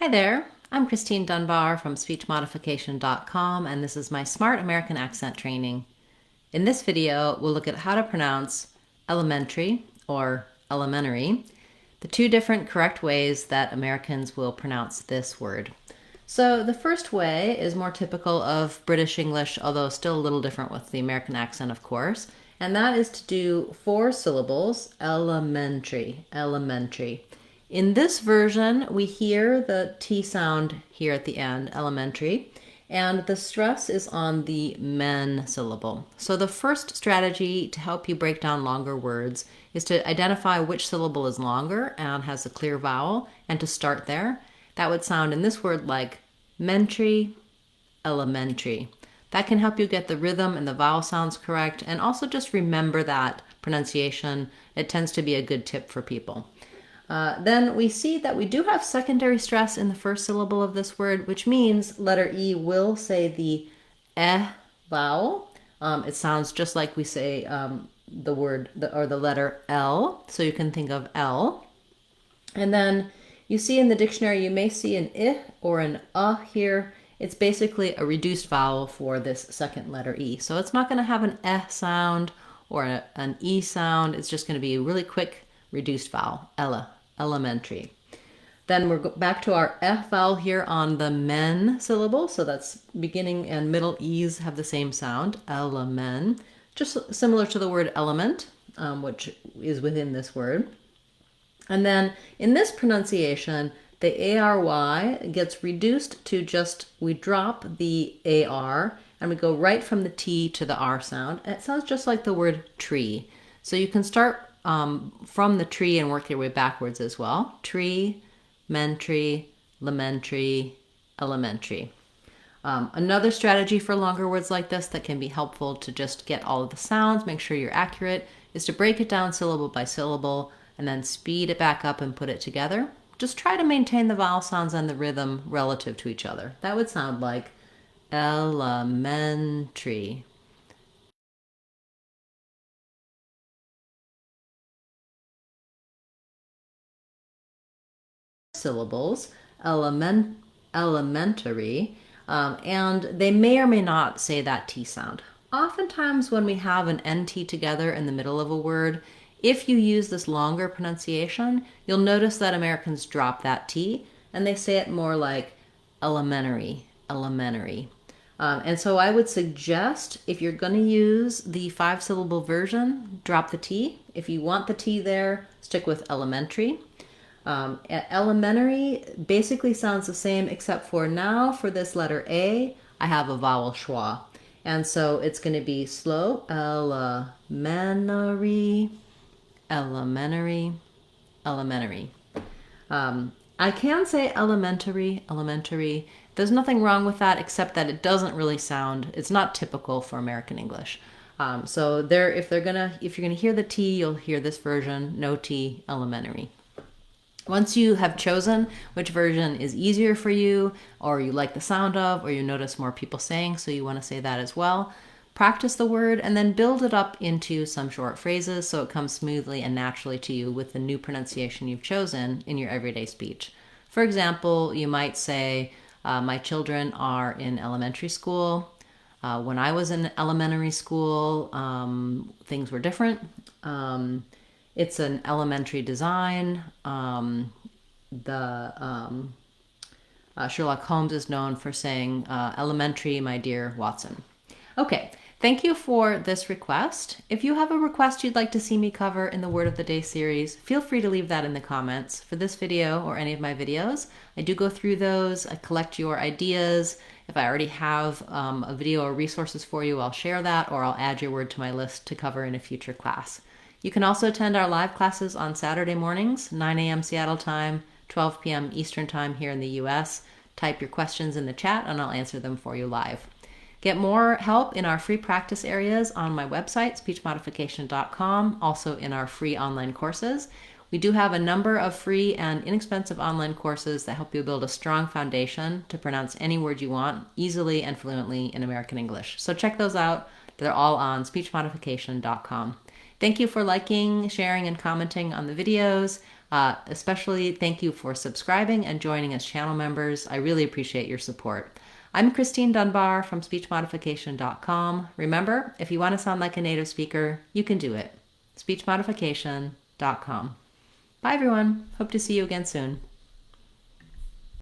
Hi there, I'm Christine Dunbar from speechmodification.com, and this is my Smart American Accent training. In this video, we'll look at how to pronounce elementary or elementary, the two different correct ways that Americans will pronounce this word. So the first way is more typical of British English, although still a little different with the American accent, of course, and that is to do 4 syllables, elementary, elementary. In this version, we hear the T sound here at the end, elementary, and the stress is on the men syllable. So the first strategy to help you break down longer words is to identify which syllable is longer and has a clear vowel, and to start there. That would sound in this word like mentary, elementary. That can help you get the rhythm and the vowel sounds correct, and also just remember that pronunciation. It tends to be a good tip for people. Then we see that we do have secondary stress in the first syllable of this word, which means letter E will say the eh vowel. It sounds just like we say the word or the letter L, so you can think of L. And then you see in the dictionary, you may see an I or an here. It's basically a reduced vowel for this second letter E. So it's not going to have an eh sound or an E sound. It's just going to be a really quick reduced vowel, ella, elementary. Then we're back to our F vowel here on the men syllable. So that's beginning and middle E's have the same sound, elemen, just similar to the word element, which is within this word. And then in this pronunciation, the ARY gets reduced to just, we drop the AR and we go right from the T to the R sound. And it sounds just like the word tree. So you can start from the tree and work your way backwards as well. Tree, mentary, lamentary, elementary. Another strategy for longer words like this that can be helpful to just get all of the sounds, make sure you're accurate, is to break it down syllable by syllable and then speed it back up and put it together. Just try to maintain the vowel sounds and the rhythm relative to each other. That would sound like elementary. Syllables, elementary, and they may or may not say that T sound. Oftentimes when we have an NT together in the middle of a word, if you use this longer pronunciation, you'll notice that Americans drop that T and they say it more like elementary, elementary. And so I would suggest if you're going to use the 5-syllable version, drop the T. If you want the T there, stick with elementary. Elementary basically sounds the same, except for now for this letter A, I have a vowel schwa. And so it's going to be slow, elementary, elementary, elementary. I can say elementary, elementary. There's nothing wrong with that, except that it doesn't really sound, it's not typical for American English. So there, if you're gonna hear the T, you'll hear this version, no T, elementary. Once you have chosen which version is easier for you, or you like the sound of, or you notice more people saying, so you want to say that as well, practice the word and then build it up into some short phrases so it comes smoothly and naturally to you with the new pronunciation you've chosen in your everyday speech. For example, you might say, my children are in elementary school. When I was in elementary school, things were different. It's an elementary design. Sherlock Holmes is known for saying, elementary, my dear Watson. Okay, thank you for this request. If you have a request you'd like to see me cover in the Word of the Day series, feel free to leave that in the comments for this video or any of my videos. I do go through those, I collect your ideas. If I already have a video or resources for you, I'll share that, or I'll add your word to my list to cover in a future class. You can also attend our live classes on Saturday mornings, 9 a.m. Seattle time, 12 p.m. Eastern time here in the US. Type your questions in the chat and I'll answer them for you live. Get more help in our free practice areas on my website, speechmodification.com, also in our free online courses. We do have a number of free and inexpensive online courses that help you build a strong foundation to pronounce any word you want easily and fluently in American English. So check those out. They're all on speechmodification.com. Thank you for liking, sharing, and commenting on the videos. Especially thank you for subscribing and joining as channel members. I really appreciate your support. I'm Christine Dunbar from speechmodification.com. Remember, if you want to sound like a native speaker, you can do it. speechmodification.com. Bye, everyone. Hope to see you again soon.